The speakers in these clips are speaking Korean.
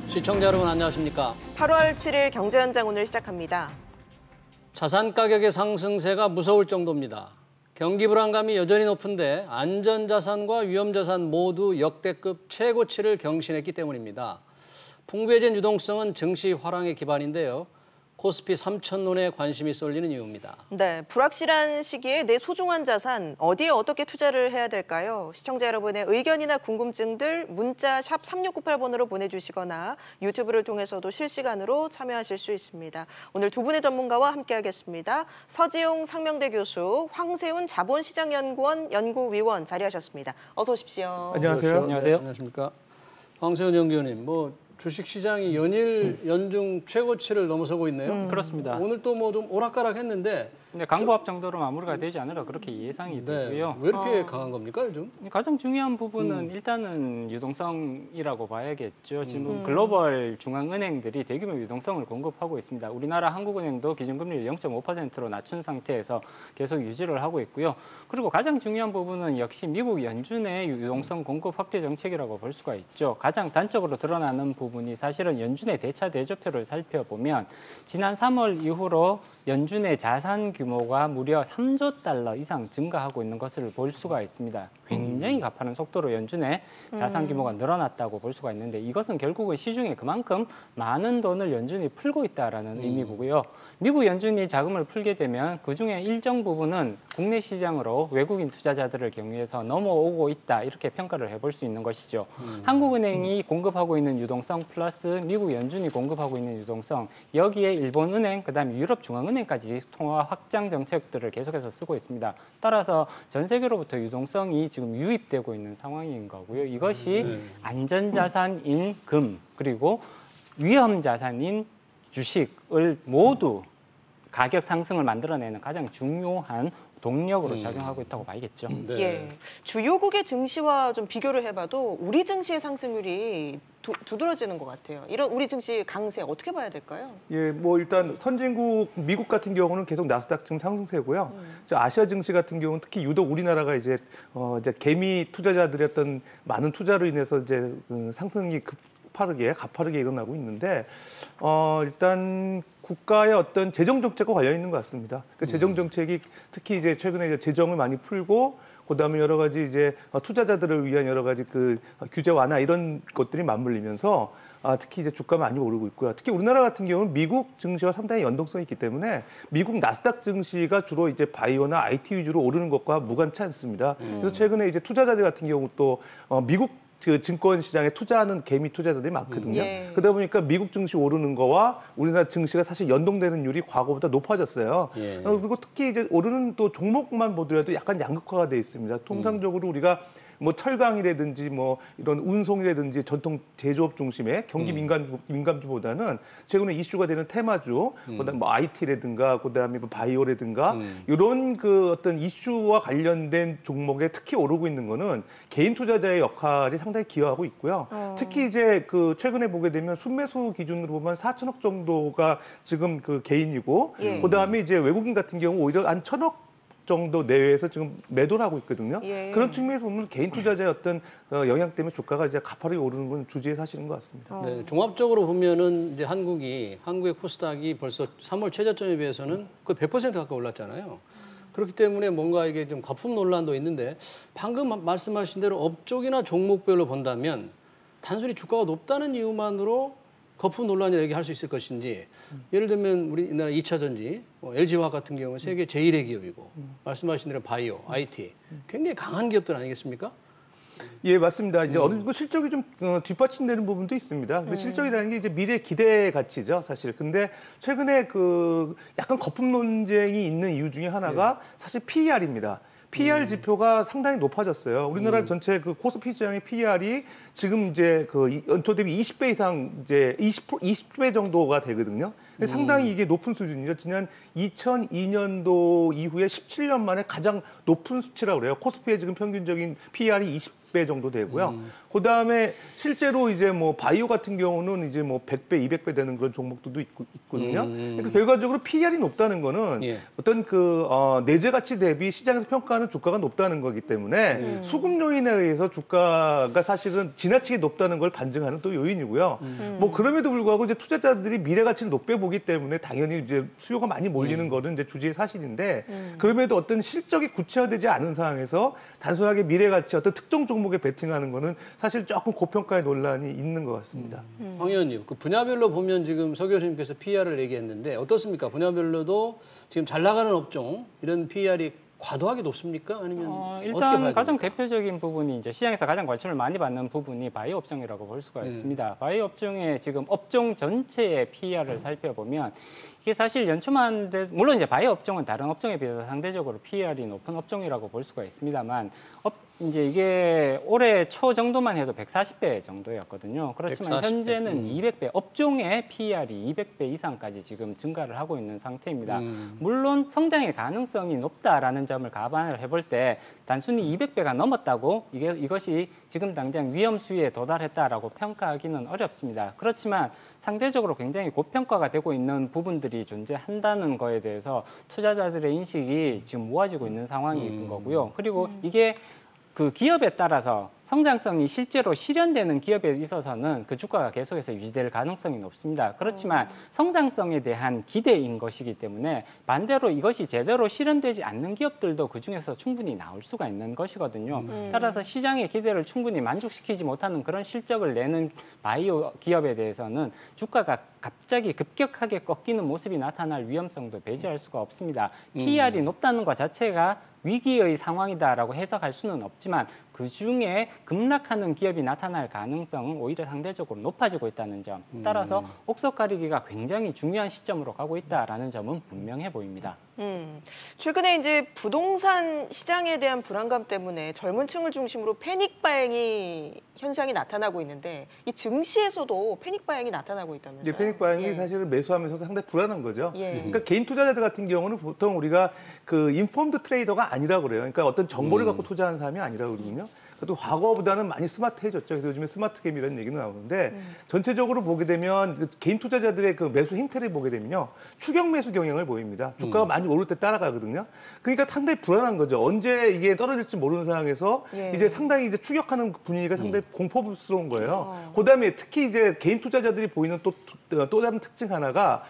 시청자 여러분 안녕하십니까? 8월 7일 경제현장 오늘 시작합니다. 자산 가격의 상승세가 무서울 정도입니다. 경기 불안감이 여전히 높은데 안전자산과 위험자산 모두 역대급 최고치를 경신했기 때문입니다. 풍부해진 유동성은 증시 화랑의 기반인데요. 코스피 3,000론에 관심이 쏠리는 이유입니다. 네, 불확실한 시기에 내 소중한 자산 어디에 어떻게 투자를 해야 될까요? 시청자 여러분의 의견이나 궁금증들 문자 샵 3698번으로 보내주시거나 유튜브를 통해서도 실시간으로 참여하실 수 있습니다. 오늘 두 분의 전문가와 함께하겠습니다. 서지용 상명대 교수, 황세훈 자본시장연구원 연구위원 자리하셨습니다. 어서 오십시오. 안녕하세요. 안녕하세요. 안녕하십니까? 황세훈 연구위원님, 주식시장이 연중 최고치를 넘어서고 있네요. 그렇습니다. 오늘 또 좀 오락가락했는데 네, 강보합 정도로 마무리가 되지 않으려 그렇게 예상이 되고요. 왜 이렇게 강한 겁니까 요즘? 가장 중요한 부분은 일단은 유동성이라고 봐야겠죠. 지금 글로벌 중앙은행들이 대규모 유동성을 공급하고 있습니다. 우리나라 한국은행도 기준금리를 0.5%로 낮춘 상태에서 계속 유지를 하고 있고요. 그리고 가장 중요한 부분은 역시 미국 연준의 유동성 공급 확대 정책이라고 볼 수가 있죠. 가장 단적으로 드러나는 부분이 사실은 연준의 대차 대조표를 살펴보면 지난 3월 이후로 연준의 자산 규모가 무려 3조 달러 이상 증가하고 있는 것을 볼 수가 있습니다. 굉장히 가파른 속도로 연준의 자산 규모가 늘어났다고 볼 수가 있는데 이것은 결국은 시중에 그만큼 많은 돈을 연준이 풀고 있다는 의미고요. 미국 연준이 자금을 풀게 되면 그중에 일정 부분은 국내 시장으로 외국인 투자자들을 경유해서 넘어오고 있다 이렇게 평가를 해볼 수 있는 것이죠. 한국은행이 공급하고 있는 유동성 플러스 미국 연준이 공급하고 있는 유동성 여기에 일본은행 그다음에 유럽중앙은행까지 통화 확장 정책들을 계속해서 쓰고 있습니다. 따라서 전 세계로부터 유동성이 지금 유입되고 있는 상황인 거고요. 이것이 안전자산인 금 그리고 위험자산인 주식을 모두 가격 상승을 만들어내는 가장 중요한 동력으로 작용하고 있다고 봐야겠죠. 네. 예, 주요국의 증시와 좀 비교를 해봐도 우리 증시의 상승률이 두드러지는 것 같아요. 이런 우리 증시 강세 어떻게 봐야 될까요? 예, 일단 선진국 미국 같은 경우는 계속 나스닥 지금 상승세고요. 아시아 증시 같은 경우는 특히 유독 우리나라가 이제 개미 투자자들의 어떤 많은 투자로 인해서 이제 상승이 가파르게 일어나고 있는데 일단 국가의 어떤 재정 정책과 관련 있는 것 같습니다. 그 재정 정책이 특히 이제 최근에 이제 재정을 많이 풀고 그다음에 여러 가지 이제 투자자들을 위한 여러 가지 그 규제 완화 이런 것들이 맞물리면서 특히 이제 주가 많이 오르고 있고요. 특히 우리나라 같은 경우는 미국 증시와 상당히 연동성이 있기 때문에 미국 나스닥 증시가 주로 이제 바이오나 IT 위주로 오르는 것과 무관치 않습니다. 그래서 최근에 이제 투자자들 같은 경우 또 미국 그 증권 시장에 투자하는 개미 투자자들이 많거든요. 예. 그러다 보니까 미국 증시 오르는 거와 우리나라 증시가 사실 연동되는 율이 과거보다 높아졌어요. 예. 그리고 특히 이제 오르는 또 종목만 보더라도 약간 양극화가 돼 있습니다. 통상적으로 우리가 철강이라든지 이런 운송이라든지 전통 제조업 중심의 경기 민감주보다는 최근에 이슈가 되는 테마주, 그다음에 IT라든가 그다음에 바이오라든가 이런 그 어떤 이슈와 관련된 종목에 특히 오르고 있는 거는 개인 투자자의 역할이 상당히 기여하고 있고요. 특히 이제 그 최근에 보게 되면 순매수 기준으로 보면 4천억 정도가 지금 그 개인이고 그다음에 이제 외국인 같은 경우 오히려 한 1,000억 정도 내외에서 지금 매도를 하고 있거든요. 예. 그런 측면에서 보면 개인 투자자의 어떤 영향 때문에 주가가 이제 가파르게 오르는 건 주지의 사실인 것 같습니다. 네, 종합적으로 보면은 이제 한국의 코스닥이 벌써 3월 최저점에 비해서는 거의 100% 가까이 올랐잖아요. 그렇기 때문에 뭔가 이게 좀 거품 논란도 있는데 방금 말씀하신 대로 업종이나 종목별로 본다면 단순히 주가가 높다는 이유만으로 거품 논란이라고 얘기할 수 있을 것인지 예를 들면 우리나라 2차 전지, LG화학 같은 경우는 세계 제1의 기업이고 말씀하신 대로 바이오, IT 굉장히 강한 기업들 아니겠습니까? 예, 맞습니다. 이제 어느 정도 실적이 좀 뒷받침되는 부분도 있습니다. 근데 실적이라는 게 이제 미래 기대 가치죠, 사실. 근데 최근에 그 약간 거품 논쟁이 있는 이유 중에 하나가 사실 PER입니다. PER 지표가 상당히 높아졌어요. 우리나라 전체 그 코스피 시장의 PER이 지금 이제 그 연초 대비 20배 이상 이제 20배 정도가 되거든요. 근데 상당히 이게 높은 수준이죠. 지난 2002년도 이후에 17년 만에 가장 높은 수치라고 그래요. 코스피의 지금 평균적인 PER이 배 정도 되고요. 그 다음에 실제로 이제 뭐 바이오 같은 경우는 이제 뭐 100배, 200배 되는 그런 종목들도 있거든요. 그러니까 결과적으로 PER이 높다는 거는 예. 어떤 그 내재 가치 대비 시장에서 평가하는 주가가 높다는 거기 때문에 수급 요인에 의해서 주가가 사실은 지나치게 높다는 걸 반증하는 또 요인이고요. 뭐 그럼에도 불구하고 이제 투자자들이 미래 가치를 높게 보기 때문에 당연히 이제 수요가 많이 몰리는 거는 이제 주지의 사실인데 그럼에도 어떤 실적이 구체화되지 않은 상황에서 단순하게 미래 가치 어떤 특정 종목에 베팅하는 거는 사실 조금 고평가의 논란이 있는 것 같습니다. 황 의원님, 그 분야별로 보면 지금 서 교수님께서 PER을 얘기했는데 어떻습니까? 분야별로도 지금 잘 나가는 업종 이런 PER이 과도하게 높습니까? 아니면 어떻게 일단 봐야 가장 됩니까? 대표적인 부분이 이제 시장에서 가장 관심을 많이 받는 부분이 바이오 업종이라고 볼 수가 있습니다. 바이오 업종의 지금 업종 전체의 PER을 살펴보면 이게 사실 연초만 물론 이제 바이오 업종은 다른 업종에 비해서 상대적으로 PER이 높은 업종이라고 볼 수가 있습니다만 이제 이게 올해 초 정도만 해도 140배 정도였거든요. 그렇지만 140배. 현재는 200배, 업종의 PER이 200배 이상까지 지금 증가를 하고 있는 상태입니다. 물론 성장의 가능성이 높다라는 점을 감안을 해볼 때 단순히 200배가 넘었다고 이것이 지금 당장 위험 수위에 도달했다라고 평가하기는 어렵습니다. 그렇지만 상대적으로 굉장히 고평가가 되고 있는 부분들이 존재한다는 거에 대해서 투자자들의 인식이 지금 모아지고 있는 상황인 거고요. 그리고 이게 그 기업에 따라서 성장성이 실제로 실현되는 기업에 있어서는 그 주가가 계속해서 유지될 가능성이 높습니다. 그렇지만 성장성에 대한 기대인 것이기 때문에 반대로 이것이 제대로 실현되지 않는 기업들도 그중에서 충분히 나올 수가 있는 것이거든요. 따라서 시장의 기대를 충분히 만족시키지 못하는 그런 실적을 내는 바이오 기업에 대해서는 주가가 갑자기 급격하게 꺾이는 모습이 나타날 위험성도 배제할 수가 없습니다. PER이 높다는 것 자체가 위기의 상황이다라고 해석할 수는 없지만 그중에 급락하는 기업이 나타날 가능성은 오히려 상대적으로 높아지고 있다는 점. 따라서 옥석 가리기가 굉장히 중요한 시점으로 가고 있다라는 점은 분명해 보입니다. 최근에 이제 부동산 시장에 대한 불안감 때문에 젊은 층을 중심으로 패닉 바잉이 현상이 나타나고 있는데 이 증시에서도 패닉 바잉이 나타나고 있다면서요? 이제 패닉 바잉이 사실은 매수하면서 상당히 불안한 거죠. 예. 그러니까 개인 투자자들 같은 경우는 보통 우리가 그 인폼드 트레이더가 아니라고 그래요. 그러니까 어떤 정보를 갖고 투자하는 사람이 아니라고 그러거든요. 그래도 과거보다는 많이 스마트해졌죠. 그래서 요즘에 스마트게임이라는 얘기는 나오는데 전체적으로 보게 되면 개인 투자자들의 그 매수 행태를 보게 되면요. 추격 매수 경향을 보입니다. 주가가 많이 오를 때 따라가거든요. 그러니까 상당히 불안한 거죠. 언제 이게 떨어질지 모르는 상황에서 이제 상당히 이제 추격하는 분위기가 상당히 공포스러운 거예요. 그다음에 특히 이제 개인 투자자들이 보이는 또 다른 특징 하나가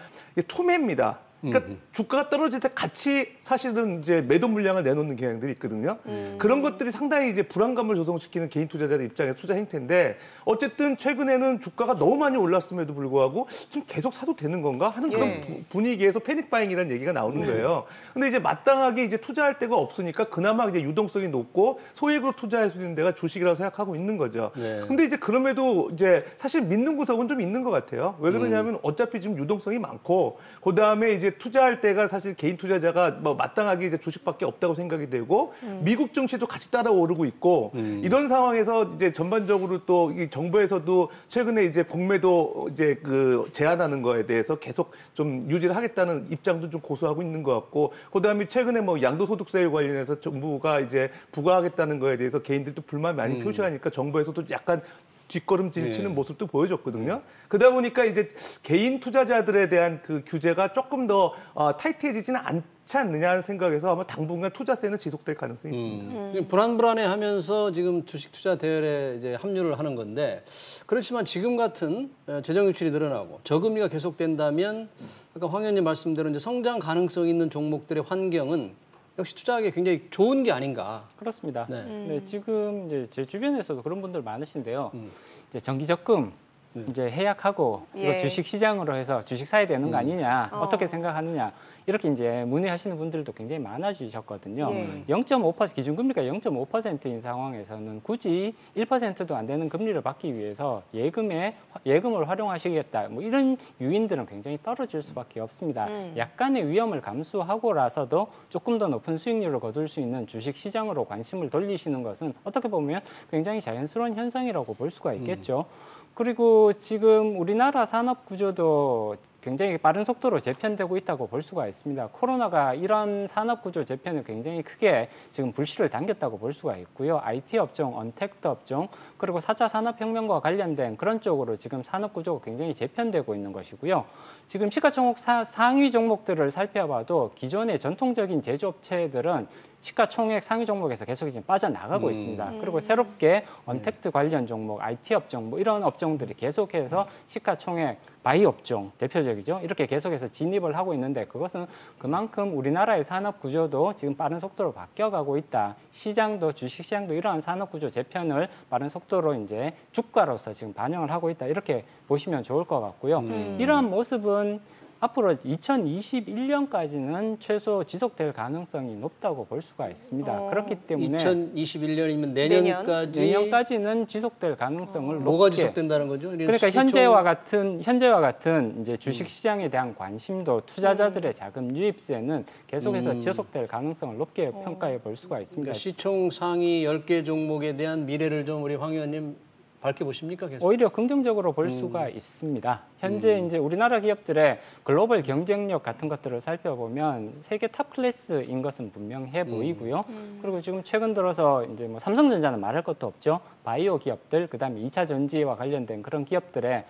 투매입니다. 그러니까 주가가 떨어질 때 같이 사실은 이제 매도 물량을 내놓는 경향들이 있거든요. 그런 것들이 상당히 이제 불안감을 조성시키는 개인 투자자들 입장에서 투자 행태인데 어쨌든 최근에는 주가가 너무 많이 올랐음에도 불구하고 지금 계속 사도 되는 건가 하는 그런 분위기에서 패닉 바잉이라는 얘기가 나오는 거예요. 근데 이제 마땅하게 이제 투자할 데가 없으니까 그나마 이제 유동성이 높고 소액으로 투자할 수 있는 데가 주식이라고 생각하고 있는 거죠. 근데 이제 그럼에도 이제 사실 믿는 구석은 좀 있는 것 같아요. 왜 그러냐면 어차피 지금 유동성이 많고 그다음에 이제 투자할 때가 사실 개인 투자자가 뭐 마땅하게 이제 주식밖에 없다고 생각이 되고 미국 증시도 같이 따라 오르고 있고 이런 상황에서 이제 전반적으로 또 이 정부에서도 최근에 이제 공매도 이제 그 제한하는 거에 대해서 계속 좀 유지를 하겠다는 입장도 좀 고수하고 있는 것 같고 그다음에 최근에 뭐 양도소득세에 관련해서 정부가 이제 부과하겠다는 거에 대해서 개인들도 불만 많이 표시하니까 정부에서도 약간 뒷걸음질 치는 모습도 보여줬거든요. 그러다 보니까 이제 개인 투자자들에 대한 그 규제가 조금 더 타이트해지지는 않지 않느냐 생각에서 아마 당분간 투자세는 지속될 가능성이 있습니다. 불안불안해하면서 지금 주식 투자 대열에 이제 합류를 하는 건데 그렇지만 지금 같은 재정 유출이 늘어나고 저금리가 계속된다면 아까 황 의원님 말씀대로 이제 성장 가능성 있는 종목들의 환경은 역시 투자하기 굉장히 좋은 게 아닌가. 그렇습니다. 네. 네, 지금 이제 제 주변에서도 그런 분들 많으신데요. 이제 정기 적금 이제 해약하고 이거 주식 시장으로 해서 주식 사야 되는 거 아니냐, 어떻게 생각하느냐. 이렇게 이제 문의하시는 분들도 굉장히 많아지셨거든요. 0.5% 기준금리가 0.5%인 상황에서는 굳이 1%도 안 되는 금리를 받기 위해서 예금을 활용하시겠다. 뭐 이런 유인들은 굉장히 떨어질 수밖에 없습니다. 약간의 위험을 감수하고라서도 조금 더 높은 수익률을 거둘 수 있는 주식 시장으로 관심을 돌리시는 것은 어떻게 보면 굉장히 자연스러운 현상이라고 볼 수가 있겠죠. 그리고 지금 우리나라 산업 구조도 굉장히 빠른 속도로 재편되고 있다고 볼 수가 있습니다. 코로나가 이런 산업구조 재편을 굉장히 크게 지금 불씨를 당겼다고 볼 수가 있고요. IT 업종, 언택트 업종, 그리고 4차 산업혁명과 관련된 그런 쪽으로 지금 산업구조가 굉장히 재편되고 있는 것이고요. 지금 시가총액 상위 종목들을 살펴봐도 기존의 전통적인 제조업체들은 시가총액 상위 종목에서 계속 이제 빠져나가고 있습니다. 그리고 새롭게 언택트 관련 종목, IT 업종 뭐 이런 업종들이 계속해서 시가총액 바이오 업종 대표적이죠. 이렇게 계속해서 진입을 하고 있는데 그것은 그만큼 우리나라의 산업 구조도 지금 빠른 속도로 바뀌어가고 있다. 시장도 주식시장도 이러한 산업 구조 재편을 빠른 속도로 이제 주가로서 지금 반영을 하고 있다. 이렇게 보시면 좋을 것 같고요. 이러한 모습은 앞으로 2021년까지는 최소 지속될 가능성이 높다고 볼 수가 있습니다. 그렇기 때문에 2021년이면 내년까지는 지속될 가능성을 뭐가 높게. 지속된다는 거죠? 그러니까 현재와 같은 이제 주식 시장에 대한 관심도 투자자들의 자금 유입세는 계속해서 지속될 가능성을 높게 평가해 볼 수가 있습니다. 그러니까 시총 상위 10개 종목에 대한 미래를 좀 우리 황 의원님 밝혀보십니까? 계속? 오히려 긍정적으로 볼 수가 있습니다. 현재 이제 우리나라 기업들의 글로벌 경쟁력 같은 것들을 살펴보면 세계 탑 클래스인 것은 분명해 보이고요. 그리고 지금 최근 들어서 이제 뭐 삼성전자는 말할 것도 없죠. 바이오 기업들, 그다음에 2차 전지와 관련된 그런 기업들의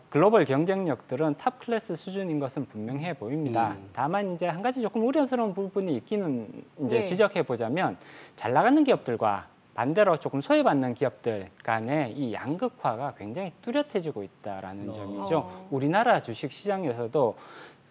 글로벌 경쟁력들은 탑 클래스 수준인 것은 분명해 보입니다. 다만 이제 한 가지 조금 우려스러운 부분이 있기는 이제 네. 지적해 보자면 잘 나가는 기업들과 반대로 조금 소외받는 기업들 간의 이 양극화가 굉장히 뚜렷해지고 있다라는 점이죠. 우리나라 주식 시장에서도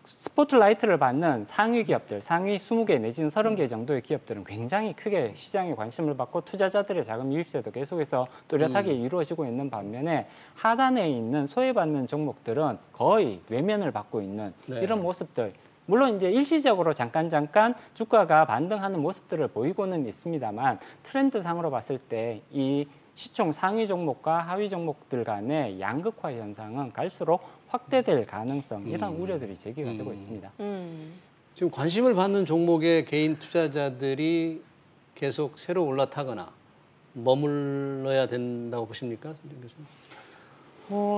스포트라이트를 받는 상위 기업들, 상위 20개 내지는 30개 정도의 기업들은 굉장히 크게 시장에 관심을 받고 투자자들의 자금 유입세도 계속해서 뚜렷하게 이루어지고 있는 반면에 하단에 있는 소외받는 종목들은 거의 외면을 받고 있는 이런 모습들. 물론 이제 일시적으로 잠깐 주가가 반등하는 모습들을 보이고는 있습니다만 트렌드상으로 봤을 때 이 시총 상위 종목과 하위 종목들 간의 양극화 현상은 갈수록 확대될 가능성 이런 우려들이 제기가 되고 있습니다. 지금 관심을 받는 종목의 개인 투자자들이 계속 새로 올라타거나 머물러야 된다고 보십니까? 교수님?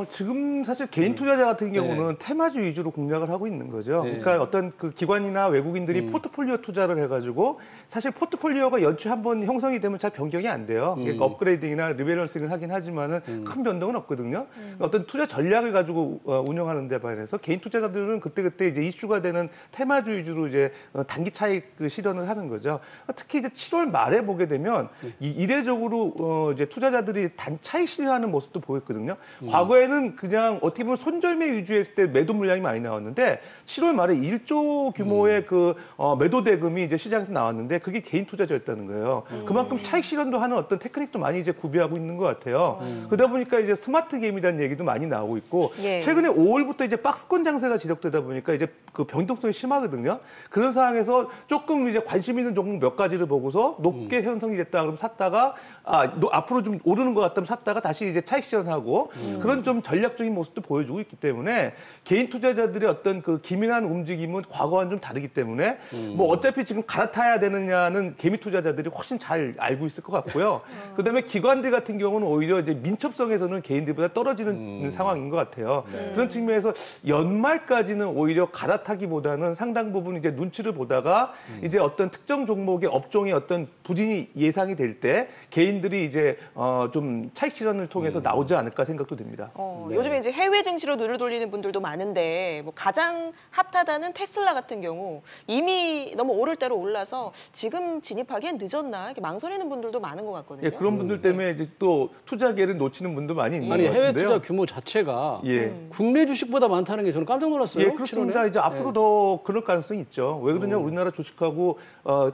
지금 사실 개인 투자자 같은 경우는 테마주 위주로 공략을 하고 있는 거죠. 그러니까 어떤 그 기관이나 외국인들이 포트폴리오 투자를 해가지고 사실 포트폴리오가 연초에 한번 형성이 되면 잘 변경이 안 돼요. 그러니까 업그레이딩이나 리밸런싱을 하긴 하지만은 큰 변동은 없거든요. 그러니까 어떤 투자 전략을 가지고 운영하는 데 반해서 개인 투자자들은 그때그때 이제 이슈가 되는 테마주 위주로 이제 단기 차익 그 실현을 하는 거죠. 특히 이제 7월 말에 보게 되면 이례적으로 이제 투자자들이 단 차익 실현하는 모습도 보였거든요. 과거에는 그냥 어떻게 보면 손절매 위주였을 때 매도 물량이 많이 나왔는데 7월 말에 1조 규모의 그 매도 대금이 이제 시장에서 나왔는데 그게 개인 투자자였다는 거예요. 그만큼 차익 실현도 하는 어떤 테크닉도 많이 이제 구비하고 있는 것 같아요. 그러다 보니까 이제 스마트 게임이라는 얘기도 많이 나오고 있고 최근에 5월부터 이제 박스권 장세가 지속되다 보니까 이제 그 변동성이 심하거든요. 그런 상황에서 조금 이제 관심 있는 종목 몇 가지를 보고서 높게 형성이 됐다 그러면 샀다가 앞으로 좀 오르는 것 같다면 샀다가 다시 이제 차익 실현하고 그런 좀 전략적인 모습도 보여주고 있기 때문에 개인 투자자들의 어떤 그 기민한 움직임은 과거와는 좀 다르기 때문에 뭐 어차피 지금 갈아타야 되느냐는 개미 투자자들이 훨씬 잘 알고 있을 것 같고요. 그다음에 기관들 같은 경우는 오히려 이제 민첩성에서는 개인들보다 떨어지는 상황인 것 같아요. 그런 측면에서 연말까지는 오히려 갈아타기보다는 상당 부분 이제 눈치를 보다가 이제 어떤 특정 종목의 업종의 어떤 부진이 예상이 될 때 개인들이 이제 좀 차익 실현을 통해서 나오지 않을까 생각도 듭니다. 요즘에 이제 해외 증시로 눈을 돌리는 분들도 많은데 뭐 가장 핫하다는 테슬라 같은 경우 이미 너무 오를 대로 올라서 지금 진입하기엔 늦었나 이렇게 망설이는 분들도 많은 것 같거든요. 예, 그런 분들 때문에 이제 또 투자 기회를 놓치는 분도 많이 있는 것 아니 같은데요. 해외 투자 규모 자체가 국내 주식보다 많다는 게 저는 깜짝 놀랐어요. 예, 그렇습니다. 7월에? 이제 앞으로 더 그럴 가능성이 있죠. 왜 그러냐, 우리나라 주식하고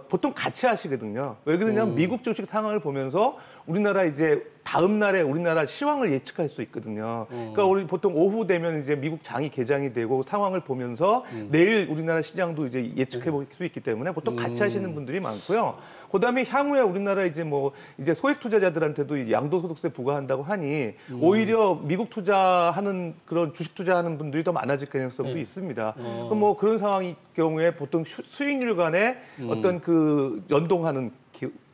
보통 같이 하시거든요. 왜 그러냐면 미국 주식 상황을 보면서 우리나라 이제 다음 날에 우리나라 시황을 예측할 수 있거든요. 그러니까 우리 보통 오후 되면 이제 미국 장이 개장이 되고 상황을 보면서 내일 우리나라 시장도 이제 예측해 볼 수 있기 때문에 보통 같이 하시는 분들이 많고요. 그다음에 향후에 우리나라 이제 뭐 이제 소액 투자자들한테도 양도소득세 부과한다고 하니 오히려 미국 투자하는 그런 주식 투자하는 분들이 더 많아질 가능성도 있습니다. 그럼 뭐 그런 상황일 경우에 보통 수익률 간에 어떤 그 연동하는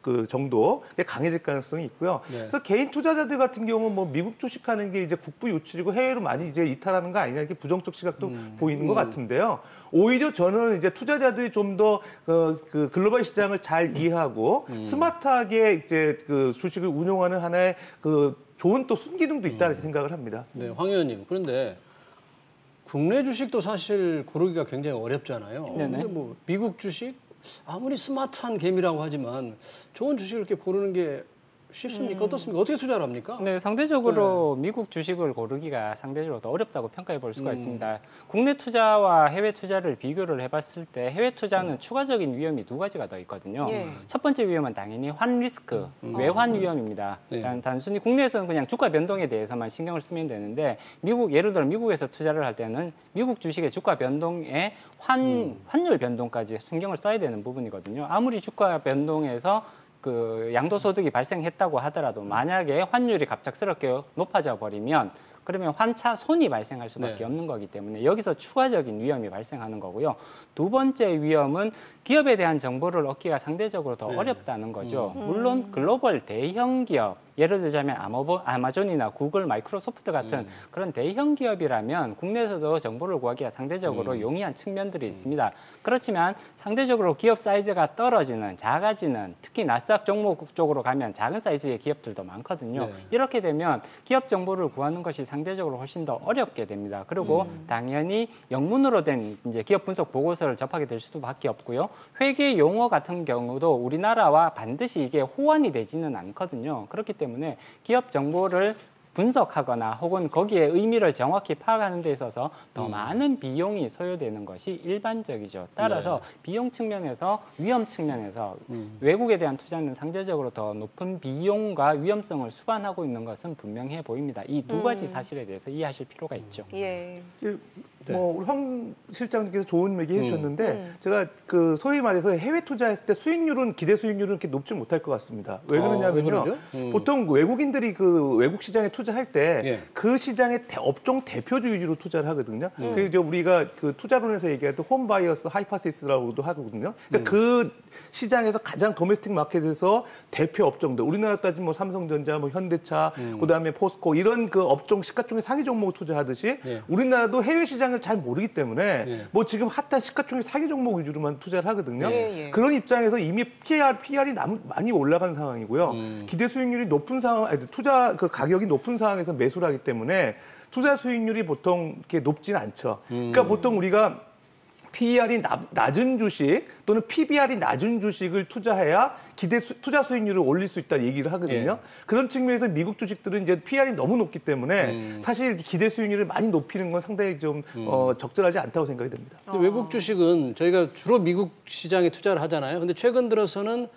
그 그 정도 강해질 가능성이 있고요. 네. 그래서 개인 투자자들 같은 경우는 뭐 미국 주식하는 게 이제 국부 유출이고 해외로 많이 이제 이탈하는 거 아니냐 이렇게 부정적 시각도 보이는 것 같은데요. 오히려 저는 이제 투자자들이 좀 더 그 글로벌 시장을 잘 이해하고 스마트하게 이제 그 주식을 운용하는 하나의 그 좋은 또 순기능도 있다 이렇게 생각을 합니다. 네, 황 의원님. 그런데 국내 주식도 사실 고르기가 굉장히 어렵잖아요. 네네. 근데 뭐 미국 주식 아무리 스마트한 개미라고 하지만 좋은 주식을 이렇게 고르는 게 쉽습니까? 어떻습니까? 어떻게 투자를 합니까? 네, 상대적으로 미국 주식을 고르기가 상대적으로 더 어렵다고 평가해 볼 수가 있습니다. 국내 투자와 해외 투자를 비교를 해봤을 때 해외 투자는 추가적인 위험이 두 가지가 더 있거든요. 예. 첫 번째 위험은 당연히 환 리스크, 외환 위험입니다. 네. 단순히 국내에서는 그냥 주가 변동에 대해서만 신경을 쓰면 되는데 예를 들어 미국에서 투자를 할 때는 미국 주식의 주가 변동에 환율 변동까지 신경을 써야 되는 부분이거든요. 아무리 주가 변동에서 그 양도소득이 발생했다고 하더라도 만약에 환율이 갑작스럽게 높아져 버리면 그러면 환차 손이 발생할 수밖에 네. 없는 거기 때문에 여기서 추가적인 위험이 발생하는 거고요. 두 번째 위험은 기업에 대한 정보를 얻기가 상대적으로 더 네. 어렵다는 거죠. 물론 글로벌 대형 기업, 예를 들자면 아마존이나 구글, 마이크로소프트 같은 그런 대형 기업이라면 국내에서도 정보를 구하기가 상대적으로 용이한 측면들이 있습니다. 그렇지만 상대적으로 기업 사이즈가 떨어지는, 작아지는, 특히 나스닥 종목 쪽으로 가면 작은 사이즈의 기업들도 많거든요. 네. 이렇게 되면 기업 정보를 구하는 것이 상대적으로 훨씬 더 어렵게 됩니다. 그리고 당연히 영문으로 된 이제 기업 분석 보고서를 접하게 될 수밖에 없고요. 회계 용어 같은 경우도 우리나라와 반드시 이게 호환이 되지는 않거든요. 그렇기 때문에 기업 정보를 분석하거나 혹은 거기에 의미를 정확히 파악하는 데 있어서 더 많은 비용이 소요되는 것이 일반적이죠. 따라서 비용 측면에서 위험 측면에서 외국에 대한 투자는 상대적으로 더 높은 비용과 위험성을 수반하고 있는 것은 분명해 보입니다. 이 두 가지 사실에 대해서 이해하실 필요가 있죠. 예. 뭐 황 실장님께서 좋은 얘기 해주셨는데 제가 그 소위 말해서 해외 투자했을 때 수익률은 기대 수익률은 그렇게 높지 못할 것 같습니다. 왜 왜 그러냐면요. 그러죠? 보통 외국인들이 그 외국 시장에 투자할 때 그 예. 시장의 업종 대표주 위주로 투자를 하거든요. 그 이제 우리가 그 투자론에서 얘기할 때 홈바이어스 하이퍼시스라고도 하거든요. 그러니까 그 시장에서 가장 도메스틱 마켓에서 대표 업종들 우리나라 따지면 뭐 삼성전자, 뭐 현대차, 그다음에 포스코 이런 그 업종 시가총액 상위 종목 투자하듯이 예. 우리나라도 해외 시장을 잘 모르기 때문에 예. 뭐 지금 핫한 시가총액 상위 종목 위주로만 투자를 하거든요. 예. 그런 입장에서 이미 PR이 많이 올라간 상황이고요. 기대 수익률이 높은 상황, 투자 그 가격이 높은 상황에서 매수를 하기 때문에 투자 수익률이 보통 이렇게 높진 않죠. 그러니까 보통 우리가 PER이 낮은 주식 또는 PBR이 낮은 주식을 투자해야 투자 수익률을 올릴 수 있다는 얘기를 하거든요. 예. 그런 측면에서 미국 주식들은 이제 PER이 너무 높기 때문에 사실 기대 수익률을 많이 높이는 건 상당히 좀 적절하지 않다고 생각이 됩니다. 근데 외국 주식은 저희가 주로 미국 시장에 투자를 하잖아요. 근데 최근 들어서는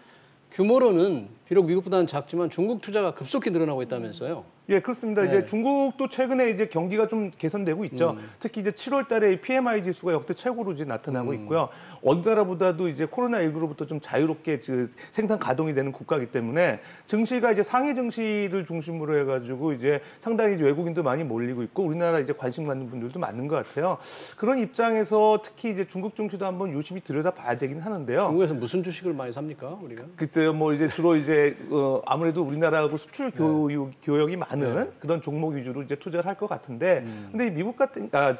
규모로는 비록 미국보다는 작지만 중국 투자가 급속히 늘어나고 있다면서요. 예, 그렇습니다. 네. 이제 중국도 최근에 이제 경기가 좀 개선되고 있죠. 특히 이제 7월 달에 PMI 지수가 역대 최고로 이제 나타나고 있고요. 어느 나라보다도 이제 코로나19로부터 좀 자유롭게 생산 가동이 되는 국가이기 때문에 증시가 이제 상해 증시를 중심으로 해가지고 이제 상당히 이제 외국인도 많이 몰리고 있고 우리나라 이제 관심 갖는 분들도 많은 것 같아요. 그런 입장에서 특히 이제 중국 증시도 한번 유심히 들여다봐야 되긴 하는데요. 중국에서 무슨 주식을 많이 삽니까, 우리가? 글쎄요, 뭐 이제 주로 이제 아무래도 우리나라하고 수출 교역이 많은 그런 종목 위주로 이제 투자를 할 것 같은데, 근데 미국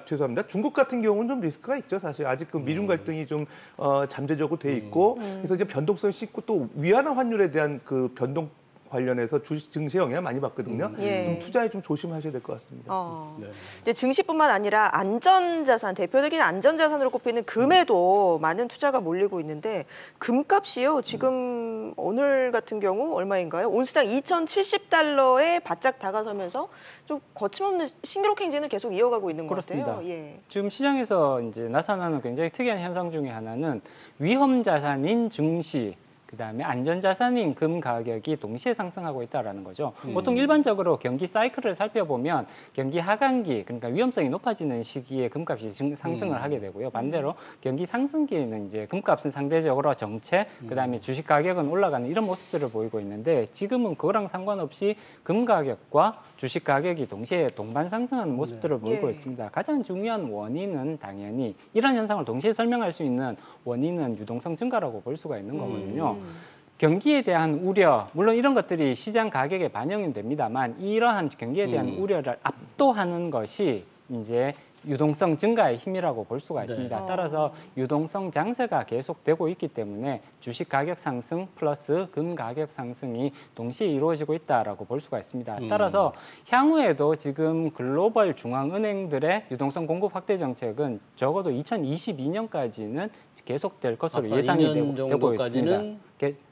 죄송합니다. 중국 같은 경우는 좀 리스크가 있죠, 사실. 아직 그 미중 갈등이 좀 잠재적으로 돼 있고, 그래서 이제 변동성이 짙고 또 위안화 환율에 대한 그 변동 관련해서 주식 증시에 영향을 많이 받거든요. 좀 투자에 좀 조심하셔야 될 것 같습니다. 네. 이제 증시뿐만 아니라 안전자산, 대표적인 안전자산으로 꼽히는 금에도 많은 투자가 몰리고 있는데 금값이요. 지금 오늘 같은 경우 얼마인가요? 온스당 2,070달러에 바짝 다가서면서 좀 거침없는 신기록 행진을 계속 이어가고 있는 것 그렇습니다. 같아요. 예. 지금 시장에서 이제 나타나는 굉장히 특이한 현상 중에 하나는 위험 자산인 증시, 그다음에 안전자산인 금 가격이 동시에 상승하고 있다는 거죠. 보통 일반적으로 경기 사이클을 살펴보면 경기 하강기, 그러니까 위험성이 높아지는 시기에 금값이 상승을 하게 되고요. 반대로 경기 상승기에는 이제 금값은 상대적으로 정체, 그다음에 주식 가격은 올라가는 이런 모습들을 보이고 있는데 지금은 그거랑 상관없이 금 가격과 주식 가격이 동시에 동반 상승하는 모습들을 보이고 있습니다. 가장 중요한 원인은 당연히 이런 현상을 동시에 설명할 수 있는 원인은 유동성 증가라고 볼 수가 있는 거거든요. 경기에 대한 우려, 물론 이런 것들이 시장 가격에 반영이 됩니다만 이러한 경기에 대한 우려를 압도하는 것이 이제 유동성 증가의 힘이라고 볼 수가 있습니다. 네. 따라서 유동성 장세가 계속되고 있기 때문에 주식 가격 상승 플러스 금 가격 상승이 동시에 이루어지고 있다라고 볼 수가 있습니다. 따라서 향후에도 지금 글로벌 중앙은행들의 유동성 공급 확대 정책은 적어도 2022년까지는 계속될 것으로 예상이 되고 있습니다.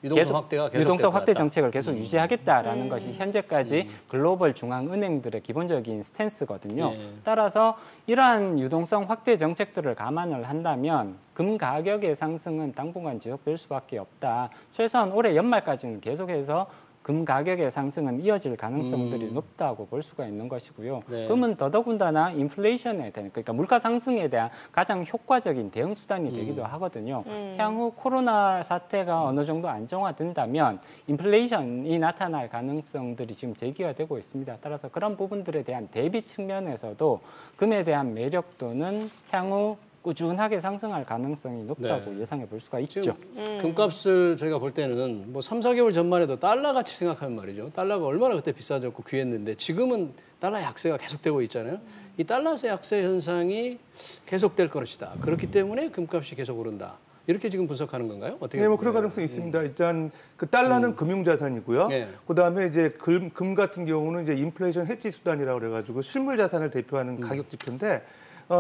유동성 확대가 계속될 유동성 확대 것 같다. 정책을 계속 유지하겠다라는 것이 현재까지 글로벌 중앙은행들의 기본적인 스탠스거든요. 따라서 이러한 유동성 확대 정책들을 감안을 한다면 금 가격의 상승은 당분간 지속될 수밖에 없다. 최소한 올해 연말까지는 계속해서 금 가격의 상승은 이어질 가능성들이 높다고 볼 수가 있는 것이고요. 네. 금은 더더군다나 인플레이션에 대한, 그러니까 물가 상승에 대한 가장 효과적인 대응 수단이 되기도 하거든요. 향후 코로나 사태가 어느 정도 안정화된다면 인플레이션이 나타날 가능성들이 지금 제기가 되고 있습니다. 따라서 그런 부분들에 대한 대비 측면에서도 금에 대한 매력도는 향후 꾸준하게 상승할 가능성이 높다고 예상해 볼 수가 있죠. 지금 금값을 저희가 볼 때는 뭐 3, 4개월 전만 해도 달러 같이 생각하면 말이죠. 달러가 얼마나 그때 비싸졌고 귀했는데 지금은 달러 약세가 계속되고 있잖아요. 이 달러세 약세 현상이 계속될 것이다. 그렇기 때문에 금값이 계속 오른다. 이렇게 지금 분석하는 건가요? 어떻게? 네, 뭐 그런 가능성이 있습니다. 일단 그 달러는 금융자산이고요. 네. 그다음에 이제 금 같은 경우는 이제 인플레이션 해지 수단이라고 그래가지고 실물 자산을 대표하는 가격 지표인데.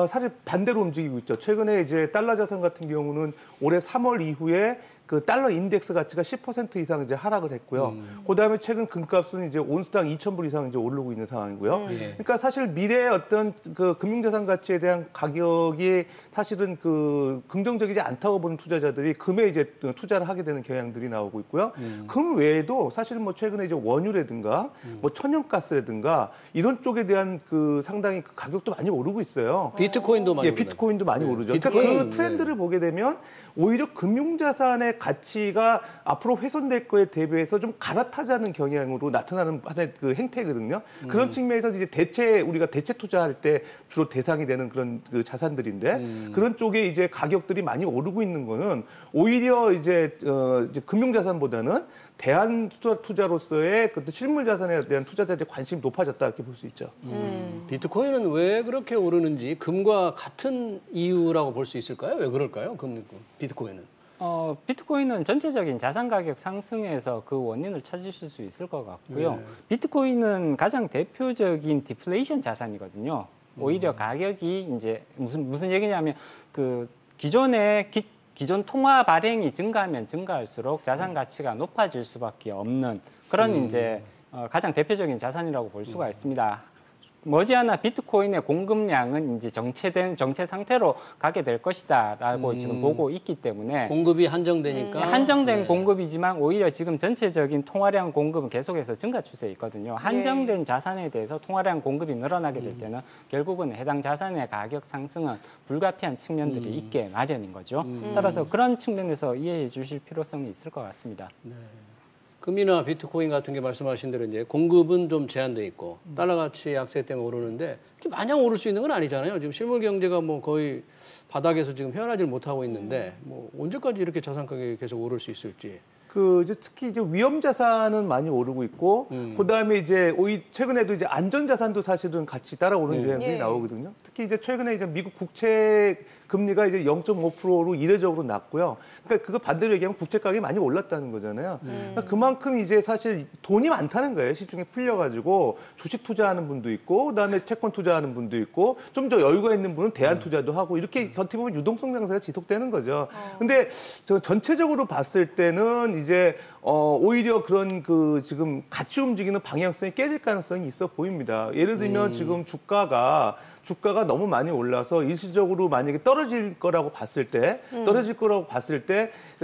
사실 반대로 움직이고 있죠. 최근에 이제 달러 자산 같은 경우는 올해 3월 이후에 그 달러 인덱스 가치가 10% 이상 이제 하락을 했고요. 그다음에 최근 금값은 이제 온스당 2,000불 이상 이제 오르고 있는 상황이고요. 그러니까 사실 미래의 어떤 그 금융자산 가치에 대한 가격이 사실은 그 긍정적이지 않다고 보는 투자자들이 금에 이제 투자를 하게 되는 경향들이 나오고 있고요. 금 외에도 사실 뭐 최근에 이제 원유라든가 뭐 천연가스라든가 이런 쪽에 대한 그 상당히 그 가격도 많이 오르고 있어요. 비트코인도 많이 비트코인도 많이 오르죠. 비트코인, 그러니까 그 트렌드를 보게 되면 오히려 금융자산의 가치가 앞으로 훼손될 거에 대비해서 좀 갈아타자는 경향으로 나타나는 하나의 그 행태거든요. 그런 측면에서 이제 우리가 대체 투자할 때 주로 대상이 되는 그런 그 자산들인데 그런 쪽에 이제 가격들이 많이 오르고 있는 거는 오히려 이제 금융자산보다는 대안 투자로서의 그 실물 자산에 대한 투자자들의 관심이 높아졌다 이렇게 볼 수 있죠. 비트코인은 왜 그렇게 오르는지 금과 같은 이유라고 볼 수 있을까요? 왜 그럴까요? 비트코인은? 비트코인은 전체적인 자산 가격 상승에서 그 원인을 찾으실 수 있을 것 같고요. 비트코인은 가장 대표적인 디플레이션 자산이거든요. 오히려 가격이 이제 무슨 얘기냐면 그 기존 통화 발행이 증가하면 증가할수록 자산 가치가 높아질 수밖에 없는 그런 이제 가장 대표적인 자산이라고 볼 수가 있습니다. 머지않아 비트코인의 공급량은 이제 정체 상태로 가게 될 것이다라고 지금 보고 있기 때문에 공급이 한정되니까 한정된 공급이지만 오히려 지금 전체적인 통화량 공급은 계속해서 증가 추세에 있거든요. 한정된 자산에 대해서 통화량 공급이 늘어나게 될 때는 결국은 해당 자산의 가격 상승은 불가피한 측면들이 있게 마련인 거죠. 따라서 그런 측면에서 이해해 주실 필요성이 있을 것 같습니다. 네. 금이나 비트코인 같은 게 말씀하신 대로 이제 공급은 좀 제한돼 있고 달러 가치 약세 때문에 오르는데 이렇게 마냥 오를 수 있는 건 아니잖아요. 지금 실물 경제가 뭐 거의 바닥에서 지금 헤어나질 못하고 있는데 뭐 언제까지 이렇게 자산 가격이 계속 오를 수 있을지. 그 이제 특히 이제 위험 자산은 많이 오르고 있고 그다음에 이제 최근에도 이제 안전 자산도 사실은 같이 따라오는 경향들이 나오거든요. 특히 이제 최근에 이제 미국 국채 금리가 이제 0.5%로 이례적으로 낮고요. 그러니까 그거 반대로 얘기하면 국채 가격이 많이 올랐다는 거잖아요. 그러니까 그만큼 이제 사실 돈이 많다는 거예요. 시중에 풀려가지고 주식 투자하는 분도 있고 그다음에 채권 투자하는 분도 있고 좀 더 여유가 있는 분은 대안 투자도 하고 이렇게 겉에 보면 유동성 장세가 지속되는 거죠. 근데 저 전체적으로 봤을 때는 이제 오히려 그런 그 지금 같이 움직이는 방향성이 깨질 가능성이 있어 보입니다. 예를 들면 지금 주가가 너무 많이 올라서 일시적으로 만약에 떨어질 거라고 봤을 때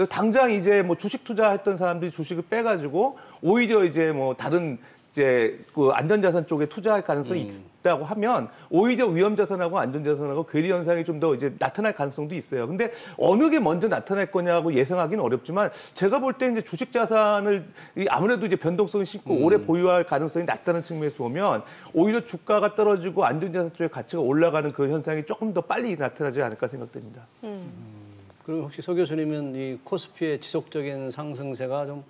당장 이제 뭐 주식 투자했던 사람들이 주식을 빼가지고 오히려 이제 뭐 다른 이제 그 안전자산 쪽에 투자할 가능성이 있다고 하면 오히려 위험자산하고 안전자산하고 괴리 현상이 좀 더 이제 나타날 가능성도 있어요. 근데 어느 게 먼저 나타날 거냐고 예상하기는 어렵지만 제가 볼 때 이제 주식 자산을 아무래도 이제 변동성이 심고 오래 보유할 가능성이 낮다는 측면에서 보면 오히려 주가가 떨어지고 안전자산 쪽의 가치가 올라가는 그런 현상이 조금 더 빨리 나타나지 않을까 생각됩니다. 그럼 혹시 서 교수님은 이 코스피의 지속적인 상승세가 좀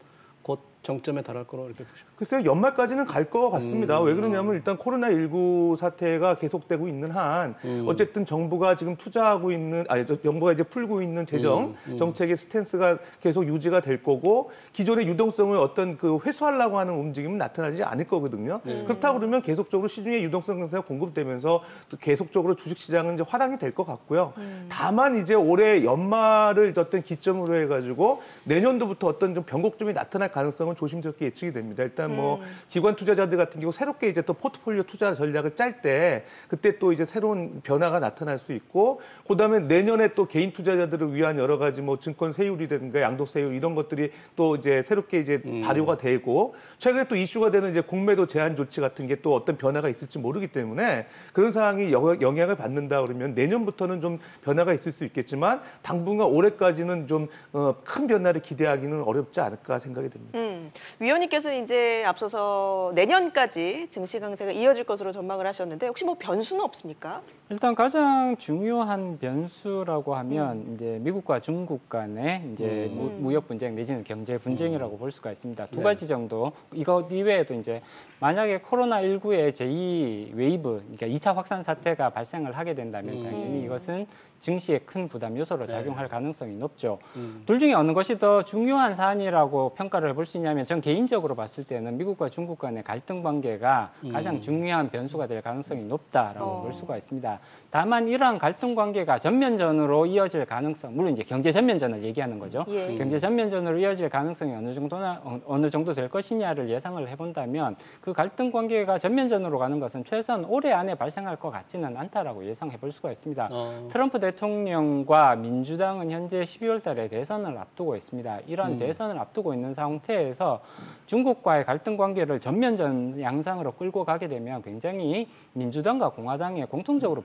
곧 정점에 달할 거로 이렇게 보시고. 글쎄요, 연말까지는 갈 것 같습니다. 왜 그러냐면 일단 코로나19 사태가 계속되고 있는 한 어쨌든 정부가 지금 투자하고 있는, 정부가 이제 풀고 있는 재정 정책의 스탠스가 계속 유지가 될 거고 기존의 유동성을 어떤 그 회수하려고 하는 움직임은 나타나지 않을 거거든요. 그렇다고 그러면 계속적으로 시중에 유동성 강세가 공급되면서 또 계속적으로 주식시장은 이제 화랑이 될 것 같고요. 다만 이제 올해 연말을 어떤 기점으로 해가지고 내년도부터 어떤 좀 변곡점이 나타날 가능성은 조심스럽게 예측이 됩니다. 일단 뭐 기관 투자자들 같은 경우 새롭게 이제 또 포트폴리오 투자 전략을 짤 때 그때 또 이제 새로운 변화가 나타날 수 있고 그다음에 내년에 또 개인 투자자들을 위한 여러 가지 뭐 증권 세율이라든가 양도세율 이런 것들이 또 이제 새롭게 이제 발효가 되고 최근에 또 이슈가 되는 이제 공매도 제한 조치 같은 게 또 어떤 변화가 있을지 모르기 때문에 그런 상황이 영향을 받는다 그러면 내년부터는 좀 변화가 있을 수 있겠지만 당분간 올해까지는 좀 큰 변화를 기대하기는 어렵지 않을까 생각이 듭니다. 위원님께서 이제 앞서서 내년까지 증시 강세가 이어질 것으로 전망을 하셨는데 혹시 뭐 변수는 없습니까? 일단 가장 중요한 변수라고 하면 이제 미국과 중국 간의 이제 무역 분쟁 내지는 경제 분쟁이라고 볼 수가 있습니다. 두 가지 정도. 이것 이외에도 이제 만약에 코로나19의 제2 웨이브, 그러니까 2차 확산 사태가 발생을 하게 된다면 당연히 이것은 증시에 큰 부담 요소로 작용할 가능성이 높죠. 둘 중에 어느 것이 더 중요한 사안이라고 평가를 해볼 수 있냐면 전 개인적으로 봤을 때는 미국과 중국 간의 갈등 관계가 가장 중요한 변수가 될 가능성이 높다라고 볼 수가 있습니다. 다만 이러한 갈등 관계가 전면전으로 이어질 가능성, 물론 이제 경제 전면전을 얘기하는 거죠. 예. 경제 전면전으로 이어질 가능성이 어느 정도 될 것이냐를 예상을 해본다면 그 갈등 관계가 전면전으로 가는 것은 최소한 올해 안에 발생할 것 같지는 않다라고 예상해 볼 수가 있습니다. 트럼프 대통령과 민주당은 현재 12월 달에 대선을 앞두고 있습니다. 이런 대선을 앞두고 있는 상태에서 중국과의 갈등 관계를 전면전 양상으로 끌고 가게 되면 굉장히 민주당과 공화당에 공통적으로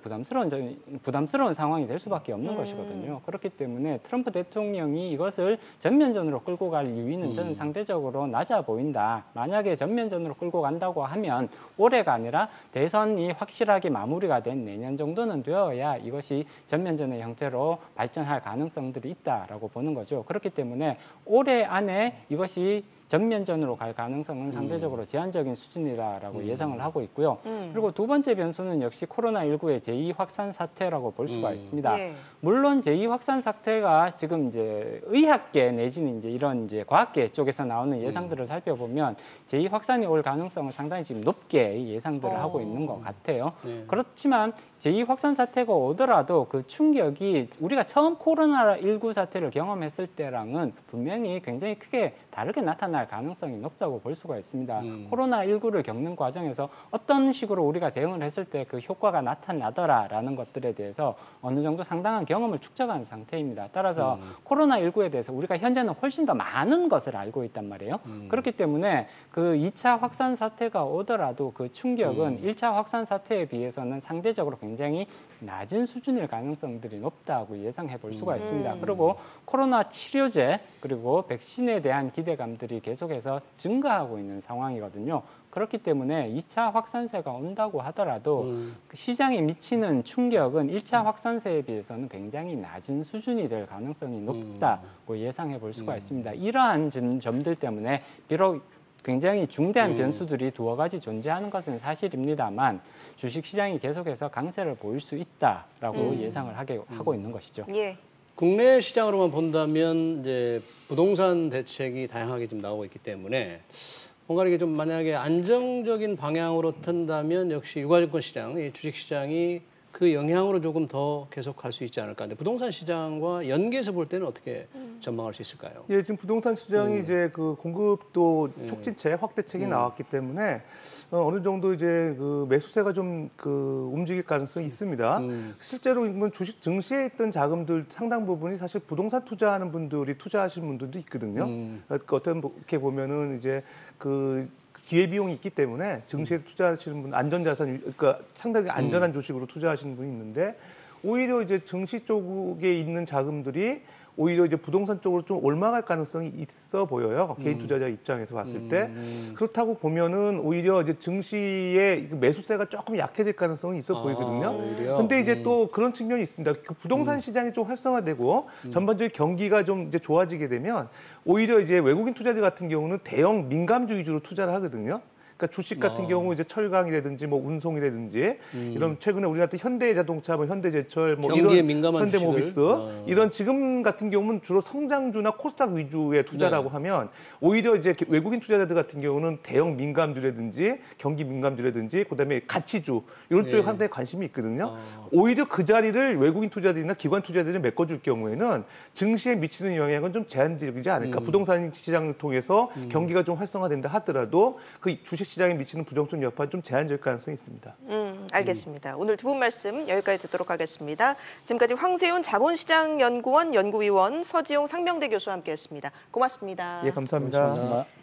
부담스러운 상황이 될 수밖에 없는 것이거든요. 그렇기 때문에 트럼프 대통령이 이것을 전면전으로 끌고 갈 유의는 저는 상대적으로 낮아 보인다. 만약에 전면전으로 끌고 간다고 하면 올해가 아니라 대선이 확실하게 마무리가 된 내년 정도는 되어야 이것이 전면전의 형태로 발전할 가능성들이 있다라고 보는 거죠. 그렇기 때문에 올해 안에 이것이 전면전으로 갈 가능성은 상대적으로 제한적인 수준이다라고 예상을 하고 있고요. 그리고 두 번째 변수는 역시 코로나19의 제2 확산 사태라고 볼 수가 있습니다. 예. 물론 제2 확산 사태가 지금 이제 의학계 내지는 이제 이런 이제 과학계 쪽에서 나오는 예상들을 살펴보면 제2 확산이 올 가능성을 상당히 지금 높게 예상들을 하고 있는 것 같아요. 그렇지만 제2 확산 사태가 오더라도 그 충격이 우리가 처음 코로나19 사태를 경험했을 때랑은 분명히 굉장히 크게 다르게 나타날 가능성이 높다고 볼 수가 있습니다. 코로나19를 겪는 과정에서 어떤 식으로 우리가 대응을 했을 때 그 효과가 나타나더라라는 것들에 대해서 어느 정도 상당한 경험을 축적한 상태입니다. 따라서 코로나19에 대해서 우리가 현재는 훨씬 더 많은 것을 알고 있단 말이에요. 그렇기 때문에 그 2차 확산 사태가 오더라도 그 충격은 1차 확산 사태에 비해서는 상대적으로 굉장히 낮은 수준일 가능성들이 높다고 예상해 볼 수가 있습니다. 그리고 코로나 치료제 그리고 백신에 대한 기대감들이 계속해서 증가하고 있는 상황이거든요. 그렇기 때문에 2차 확산세가 온다고 하더라도 그 시장에 미치는 충격은 1차 확산세에 비해서는 굉장히 낮은 수준이 될 가능성이 높다고 예상해 볼 수가 있습니다. 이러한 점들 때문에 비록 굉장히 중대한 변수들이 두어 가지 존재하는 것은 사실입니다만 주식시장이 계속해서 강세를 보일 수 있다라고 예상을 하고 있는 것이죠. 예. 국내 시장으로만 본다면 이제 부동산 대책이 다양하게 좀 나오고 있기 때문에 뭔가 이게 좀 만약에 안정적인 방향으로 튼다면 역시 유가증권 시장, 이 주식 시장이 그 영향으로 조금 더 계속 갈 수 있지 않을까. 근데 부동산 시장과 연계해서 볼 때는 어떻게 전망할 수 있을까요? 예, 지금 부동산 시장이 이제 그 공급도 촉진책, 확대책이 나왔기 때문에 어느 정도 이제 그 매수세가 좀 그 움직일 가능성이 있습니다. 실제로 이건 주식 증시에 있던 자금들 상당 부분이 사실 부동산 투자하는 분들이 투자하시는 분들도 있거든요. 어떻게 보면은 이제 그 기회비용이 있기 때문에 증시에 투자하시는 분, 안전자산, 그러니까 상당히 안전한 주식으로 투자하시는 분이 있는데 오히려 이제 증시 쪽에 있는 자금들이 오히려 이제 부동산 쪽으로 좀 올라갈 가능성이 있어 보여요. 개인 투자자 입장에서 봤을 때. 그렇다고 보면은 오히려 이제 증시의 매수세가 조금 약해질 가능성이 있어 보이거든요. 오히려? 근데 이제 또 그런 측면이 있습니다. 그 부동산 시장이 좀 활성화되고 전반적인 경기가 좀 이제 좋아지게 되면 오히려 이제 외국인 투자자 같은 경우는 대형 민감주 위주로 투자를 하거든요. 그러니까 주식 같은 경우 이제 철강이라든지 뭐 운송이라든지 이런 최근에 우리 같은 현대자동차, 뭐 현대제철, 뭐 경기에 이런 민감한 현대모비스 주식을? 이런 지금 같은 경우는 주로 성장주나 코스닥 위주의 투자라고 네. 하면 오히려 이제 외국인 투자자들 같은 경우는 대형 민감주라든지 경기 민감주라든지 그다음에 가치주 이런 쪽에 네. 상당히 관심이 있거든요. 오히려 그 자리를 외국인 투자들이나 기관 투자들이 메꿔줄 경우에는 증시에 미치는 영향은 좀 제한적이지 않을까. 부동산 시장을 통해서 경기가 좀 활성화된다 하더라도 그 주식 시장에 미치는 부정적 여파는 좀 제한적일 가능성이 있습니다. 알겠습니다. 오늘 두 분 말씀 여기까지 듣도록 하겠습니다. 지금까지 황세훈 자본시장연구원 연구위원, 서지용 상명대 교수와 함께했습니다. 고맙습니다. 예, 감사합니다. 고맙습니다.